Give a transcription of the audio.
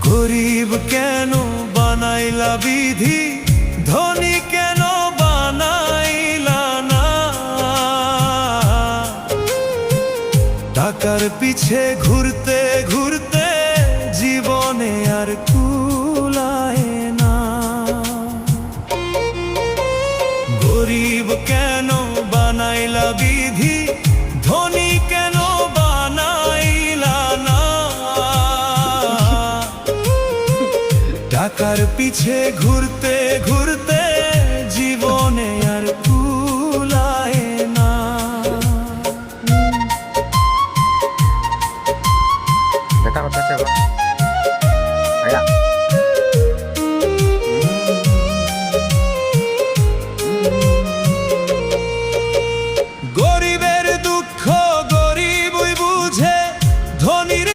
গরিব কেন বানাইলা বিধি, ধনী কেন বানাইলা না। টাকার পিছে ঘুরতে ঘুরতে জীবনে আর কুলায় না। গরিব কেন বানাইলা বিধি, ধনী কেন বানাইলা না। টাকার পিছে ঘুরতে ঘুরতে জীবনে আর কুলায় না। দেখা কথা